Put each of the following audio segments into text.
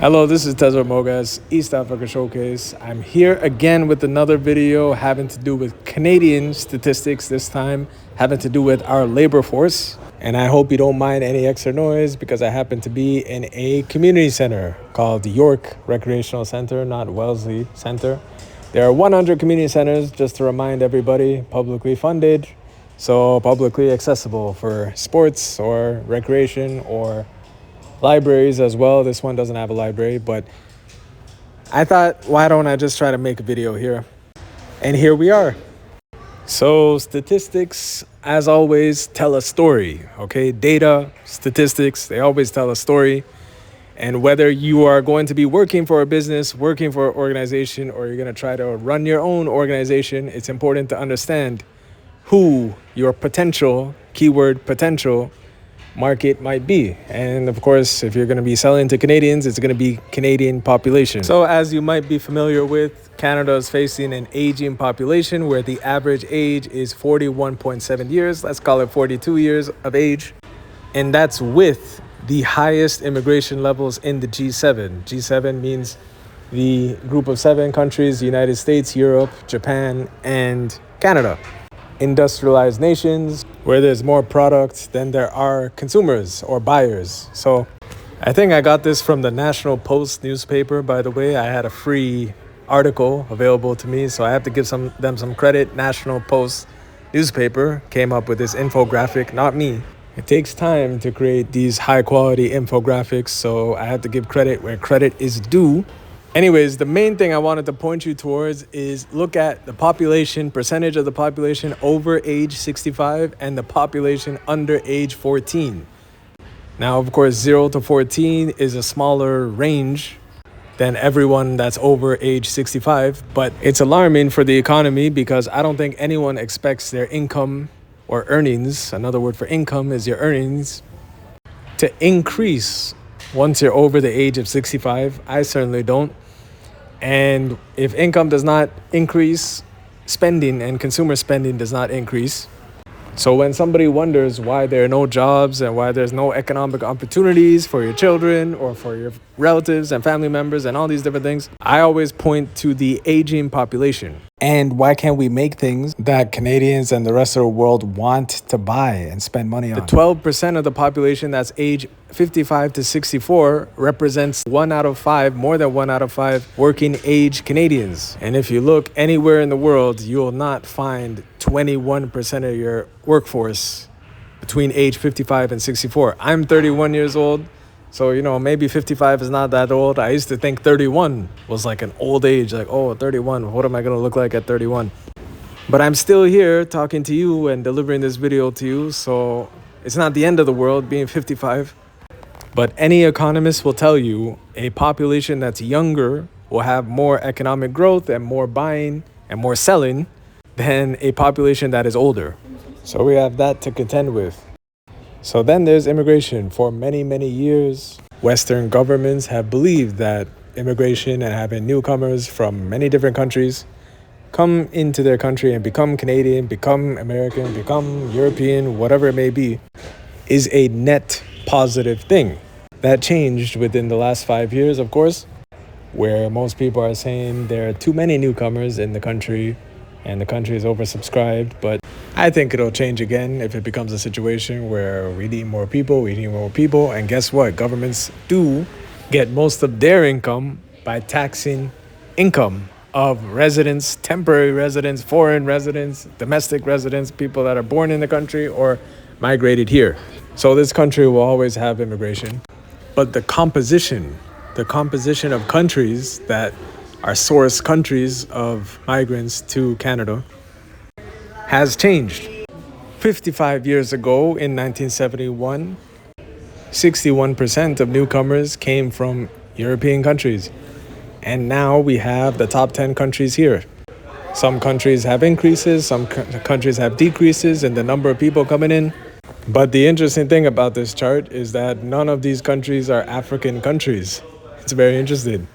Hello, this is Tezor Mogas, East Africa Showcase. I'm here again with another video having to do with Canadian statistics, this time having to do with our labor force. And I hope you don't mind any extra noise because I happen to be in a community center called the York Recreational Center, not Wellesley Center. There are 100 community centers, just to remind everybody, publicly funded, so publicly accessible for sports or recreation or libraries as well. This one doesn't have a library, but I thought, why don't I just try to make a video here? And here we are. So statistics, as always, tell a story, okay? Data, statistics, they always tell a story. And whether you are going to be working for a business, working for an organization, or you're going to try to run your own organization, it's important to understand who your potential, keyword potential, market might be. And of course, if you're going to be selling to Canadians, it's going to be Canadian population. So as you might be familiar with, Canada is facing an aging population where the average age is 41.7 years. Let's call it 42 years of age. And that's with the highest immigration levels in the G7. G7 means the group of 7 countries: the United States, Europe, Japan, and Canada. Industrialized nations where there's more products than there are consumers or buyers. So I think I got this from the National Post newspaper, by the way. I had a free article available to me, so I have to give them some credit. National Post newspaper came up with this infographic, not me. It takes time to create these high quality infographics, so I have to give credit where credit is due. Anyways, the main thing I wanted to point you towards is look at the population, percentage of the population over age 65 and the population under age 14. Now, of course, 0 to 14 is a smaller range than everyone that's over age 65, but it's alarming for the economy because I don't think anyone expects their income or earnings, another word for income is your earnings, to increase once you're over the age of 65. I certainly don't. And if income does not increase, spending and consumer spending does not increase. So when somebody wonders why there are no jobs and why there's no economic opportunities for your children or for your relatives and family members and all these different things, I always point to the aging population. And why can't we make things that Canadians and the rest of the world want to buy and spend money on? The 12% of the population that's age 55 to 64 represents 1 out of 5, more than 1 out of 5 working age Canadians. And if you look anywhere in the world, you will not find 21% of your workforce between age 55 and 64. I'm 31 years old. So, maybe 55 is not that old. I used to think 31 was like an old age, like, oh, 31, what am I going to look like at 31? But I'm still here talking to you and delivering this video to you. So it's not the end of the world being 55. But any economist will tell you a population that's younger will have more economic growth and more buying and more selling than a population that is older. So we have that to contend with. So then there's immigration. For many, many years, Western governments have believed that immigration and having newcomers from many different countries come into their country and become Canadian, become American, become European, whatever it may be, is a net positive thing. That changed within the last 5 years, of course, where most people are saying there are too many newcomers in the country and the country is oversubscribed. But I think it'll change again if it becomes a situation where we need more people, and guess what? Governments do get most of their income by taxing income of residents, temporary residents, foreign residents, domestic residents, people that are born in the country or migrated here. So this country will always have immigration. But the composition of countries that are source countries of migrants to Canada has changed. 55 years ago, in 1971, 61% of newcomers came from European countries. And now we have the top 10 countries here. Some countries have increases, some countries have decreases in the number of people coming in. But the interesting thing about this chart is that none of these countries are African countries. It's very interesting.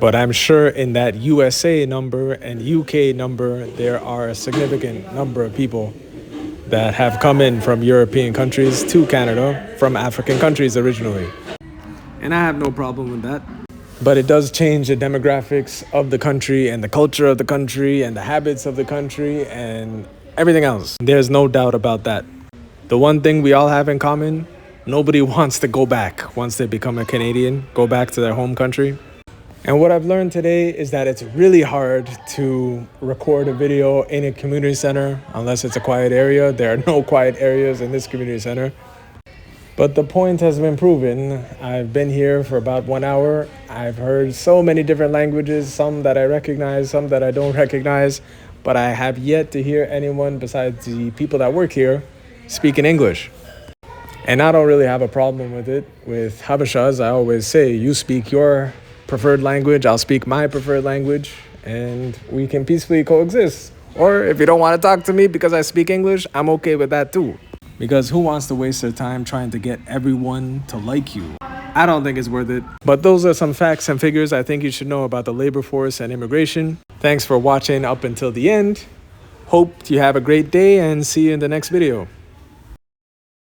But I'm sure in that USA number and UK number, there are a significant number of people that have come in from European countries to Canada from African countries originally. and I have no problem with that. But it does change the demographics of the country and the culture of the country and the habits of the country and everything else. There's no doubt about that. The one thing we all have in common, nobody wants to go back once they become a Canadian, go back to their home country. And what I've learned today is that it's really hard to record a video in a community center unless it's a quiet area. There are no quiet areas in this community center. But the point has been proven. I've been here for about 1 hour. I've heard so many different languages, some that I recognize, some that I don't recognize, but I have yet to hear anyone besides the people that work here speaking English. And I don't really have a problem with it. With Habeshas, I always say, you speak your preferred language, I'll speak my preferred language, and we can peacefully coexist. Or if you don't want to talk to me because I speak English, I'm okay with that too. Because who wants to waste their time trying to get everyone to like you? I don't think it's worth it. But those are some facts and figures I think you should know about the labor force and immigration. Thanks for watching up until the end. Hope you have a great day and see you in the next video.